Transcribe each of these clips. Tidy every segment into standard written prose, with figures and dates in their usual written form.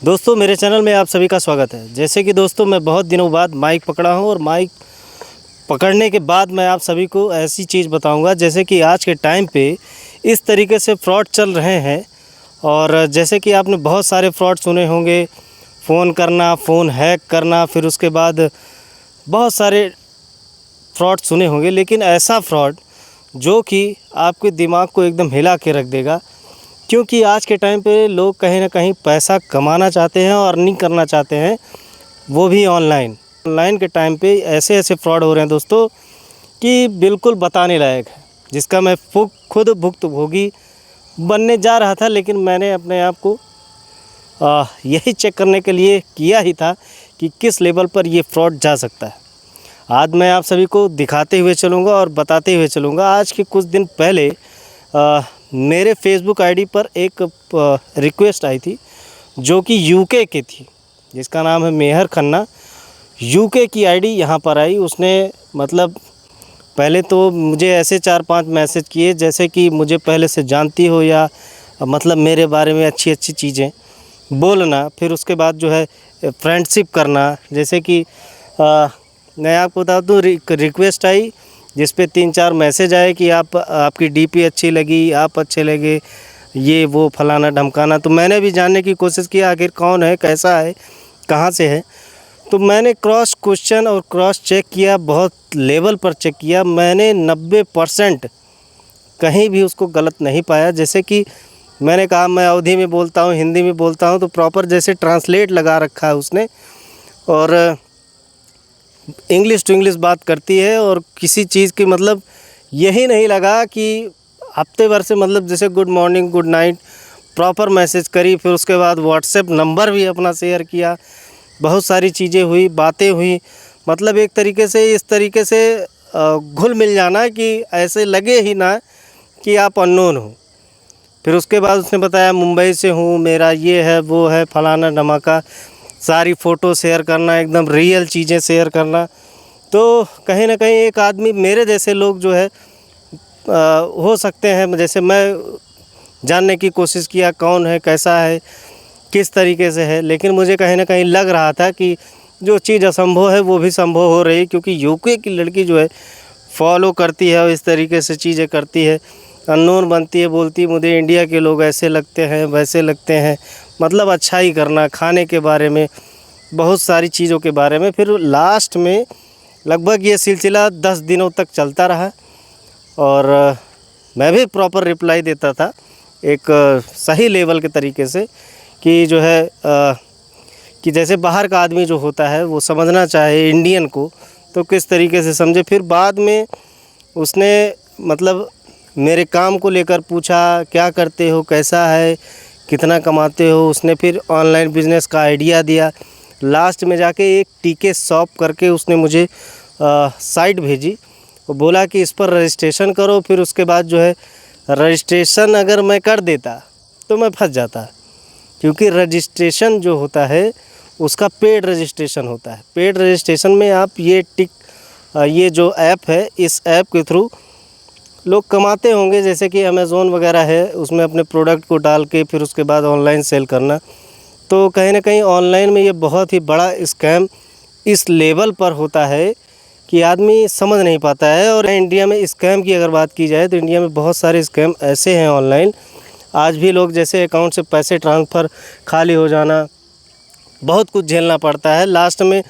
दोस्तों मेरे चैनल में आप सभी का स्वागत है। जैसे कि दोस्तों मैं बहुत दिनों बाद माइक पकड़ा हूं और माइक पकड़ने के बाद मैं आप सभी को ऐसी चीज़ बताऊंगा जैसे कि आज के टाइम पे इस तरीके से फ्रॉड चल रहे हैं। और जैसे कि आपने बहुत सारे फ्रॉड सुने होंगे, फ़ोन करना, फ़ोन हैक करना, फिर उसके बाद बहुत सारे फ्रॉड सुने होंगे, लेकिन ऐसा फ्रॉड जो कि आपके दिमाग को एकदम हिला के रख देगा। क्योंकि आज के टाइम पे लोग कहीं ना कहीं पैसा कमाना चाहते हैं और अर्निंग करना चाहते हैं, वो भी ऑनलाइन के टाइम पे ऐसे ऐसे फ्रॉड हो रहे हैं दोस्तों कि बिल्कुल बताने लायक है, जिसका मैं खुद भुक्तभोगी बनने जा रहा था। लेकिन मैंने अपने आप को यही चेक करने के लिए किया ही था कि किस लेवल पर ये फ्रॉड जा सकता है। आज मैं आप सभी को दिखाते हुए चलूँगा और बताते हुए चलूँगा। आज के कुछ दिन पहले मेरे फेसबुक आईडी पर एक रिक्वेस्ट आई थी जो कि यूके की थी, जिसका नाम है मेहर खन्ना। यूके की आईडी यहाँ पर आई। उसने मतलब पहले तो मुझे ऐसे 4-5 मैसेज किए जैसे कि मुझे पहले से जानती हो या मतलब मेरे बारे में अच्छी अच्छी चीज़ें बोलना। फिर उसके बाद जो है फ्रेंडशिप करना। जैसे कि मैं आपको बता दूँ, रिक्वेस्ट आई जिस पे 3-4 मैसेज आए कि आपकी डीपी अच्छी लगी, आप अच्छे लगे, ये वो फलाना ढमकाना। तो मैंने भी जानने की कोशिश की आखिर कौन है, कैसा है, कहाँ से है। तो मैंने क्रॉस क्वेश्चन और क्रॉस चेक किया, बहुत लेवल पर चेक किया। मैंने 90% कहीं भी उसको गलत नहीं पाया। जैसे कि मैंने कहा मैं अवधी में बोलता हूँ, हिंदी में बोलता हूँ, तो प्रॉपर जैसे ट्रांसलेट लगा रखा है उसने, और इंग्लिश टू इंग्लिश बात करती है। और किसी चीज़ की मतलब यही नहीं लगा कि हफ्ते भर से मतलब जैसे good morning, good night proper message करी। फिर उसके बाद व्हाट्सएप नंबर भी अपना शेयर किया, बहुत सारी चीज़ें हुई, बातें हुई। मतलब एक तरीके से इस तरीके से घुल मिल जाना कि ऐसे लगे ही ना कि आप अननोन हो। फिर उसके बाद उसने बताया मुंबई से हूँ, मेरा ये है वो है फलाना धमाका, सारी फ़ोटो शेयर करना, एकदम रियल चीज़ें शेयर करना। तो कहीं ना कहीं एक आदमी, मेरे जैसे लोग जो है हो सकते हैं, जैसे मैं जानने की कोशिश किया कौन है, कैसा है, किस तरीके से है। लेकिन मुझे कहीं ना कहीं लग रहा था कि जो चीज़ असंभव है वो भी संभव हो रही है। क्योंकि यूके की लड़की जो है फॉलो करती है और इस तरीके से चीज़ें करती है, अननोन बनती है, बोलती है मुझे इंडिया के लोग ऐसे लगते हैं, वैसे लगते हैं। मतलब अच्छाई करना, खाने के बारे में, बहुत सारी चीज़ों के बारे में। फिर लास्ट में लगभग ये सिलसिला 10 दिनों तक चलता रहा और मैं भी प्रॉपर रिप्लाई देता था एक सही लेवल के तरीके से कि जो है कि जैसे बाहर का आदमी जो होता है वो समझना चाहे इंडियन को तो किस तरीके से समझे। फिर बाद में उसने मतलब मेरे काम को लेकर पूछा, क्या करते हो, कैसा है, कितना कमाते हो। उसने फिर ऑनलाइन बिज़नेस का आइडिया दिया। लास्ट में जाके एक टीके शॉप करके उसने मुझे साइट भेजी। वो बोला कि इस पर रजिस्ट्रेशन करो। फिर उसके बाद जो है रजिस्ट्रेशन अगर मैं कर देता तो मैं फंस जाता, क्योंकि रजिस्ट्रेशन जो होता है उसका पेड रजिस्ट्रेशन होता है। पेड रजिस्ट्रेशन में आप ये जो ऐप है, इस ऐप के थ्रू लोग कमाते होंगे। जैसे कि अमेज़ोन वगैरह है, उसमें अपने प्रोडक्ट को डाल के फिर उसके बाद ऑनलाइन सेल करना। तो कहीं ना कहीं ऑनलाइन में ये बहुत ही बड़ा स्कैम इस लेवल पर होता है कि आदमी समझ नहीं पाता है। और इंडिया में स्कैम की अगर बात की जाए तो इंडिया में बहुत सारे स्कैम ऐसे हैं ऑनलाइन। आज भी लोग जैसे अकाउंट से पैसे ट्रांसफ़र, खाली हो जाना, बहुत कुछ झेलना पड़ता है। लास्ट में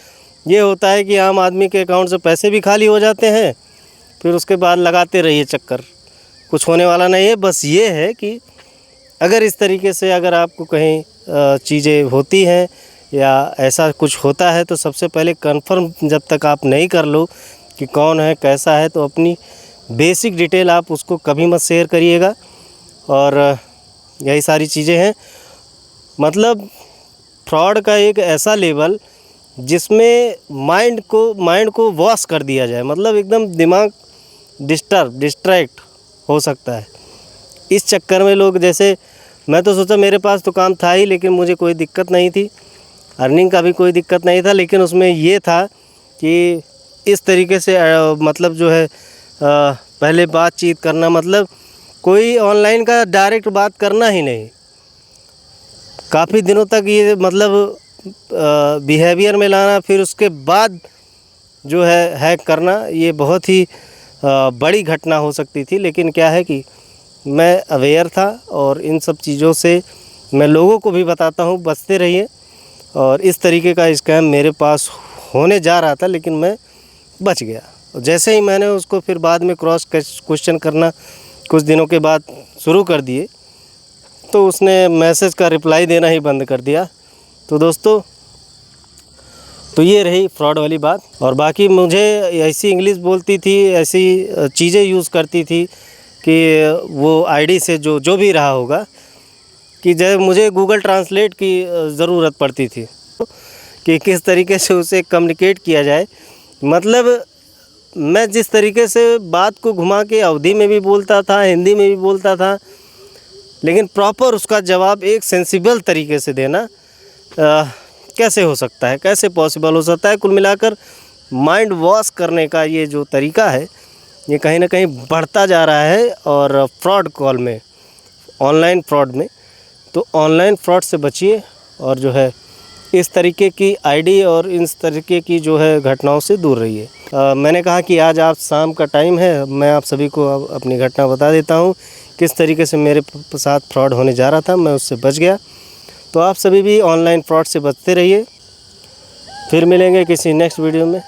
ये होता है कि आम आदमी के अकाउंट से पैसे भी खाली हो जाते हैं। फिर उसके बाद लगाते रहिए चक्कर, कुछ होने वाला नहीं है। बस ये है कि अगर इस तरीके से अगर आपको कहीं चीज़ें होती हैं या ऐसा कुछ होता है तो सबसे पहले कंफर्म जब तक आप नहीं कर लो कि कौन है, कैसा है, तो अपनी बेसिक डिटेल आप उसको कभी मत शेयर करिएगा। और यही सारी चीज़ें हैं। मतलब फ्रॉड का एक ऐसा लेवल जिसमें माइंड को वॉश कर दिया जाए, मतलब एकदम दिमाग डिस्ट्रैक्ट हो सकता है। इस चक्कर में लोग, जैसे मैं तो सोचा मेरे पास तो काम था ही, लेकिन मुझे कोई दिक्कत नहीं थी, अर्निंग का भी कोई दिक्कत नहीं था। लेकिन उसमें ये था कि इस तरीके से मतलब जो है पहले बातचीत करना, मतलब कोई ऑनलाइन का डायरेक्ट बात करना ही नहीं। काफ़ी दिनों तक ये मतलब बिहेवियर में लाना, फिर उसके बाद जो है हैक करना, ये बहुत ही बड़ी घटना हो सकती थी। लेकिन क्या है कि मैं अवेयर था और इन सब चीज़ों से मैं लोगों को भी बताता हूँ, बचते रहिए। और इस तरीके का स्कैम मेरे पास होने जा रहा था, लेकिन मैं बच गया। जैसे ही मैंने उसको फिर बाद में क्रॉस क्वेश्चन करना कुछ दिनों के बाद शुरू कर दिए, तो उसने मैसेज का रिप्लाई देना ही बंद कर दिया। तो दोस्तों, तो ये रही फ्रॉड वाली बात। और बाकी मुझे ऐसी इंग्लिश बोलती थी, ऐसी चीज़ें यूज़ करती थी कि वो आईडी से जो भी रहा होगा, कि जब मुझे गूगल ट्रांसलेट की ज़रूरत पड़ती थी कि किस तरीके से उसे कम्युनिकेट किया जाए। मतलब मैं जिस तरीके से बात को घुमा के अवधी में भी बोलता था, हिंदी में भी बोलता था, लेकिन प्रॉपर उसका जवाब एक सेंसिबल तरीके से देना कैसे हो सकता है, कैसे पॉसिबल हो सकता है। कुल मिलाकर माइंड वॉश करने का ये जो तरीका है, ये कहीं ना कहीं बढ़ता जा रहा है। और फ्रॉड कॉल में, ऑनलाइन फ्रॉड में, तो ऑनलाइन फ्रॉड से बचिए और जो है इस तरीके की आईडी और इस तरीके की जो है घटनाओं से दूर रहिए। मैंने कहा कि आज आप शाम का टाइम है, मैं आप सभी को अपनी घटना बता देता हूँ किस तरीके से मेरे साथ फ्रॉड होने जा रहा था, मैं उससे बच गया। तो आप सभी भी ऑनलाइन फ्रॉड से बचते रहिए। फिर मिलेंगे किसी नेक्स्ट वीडियो में।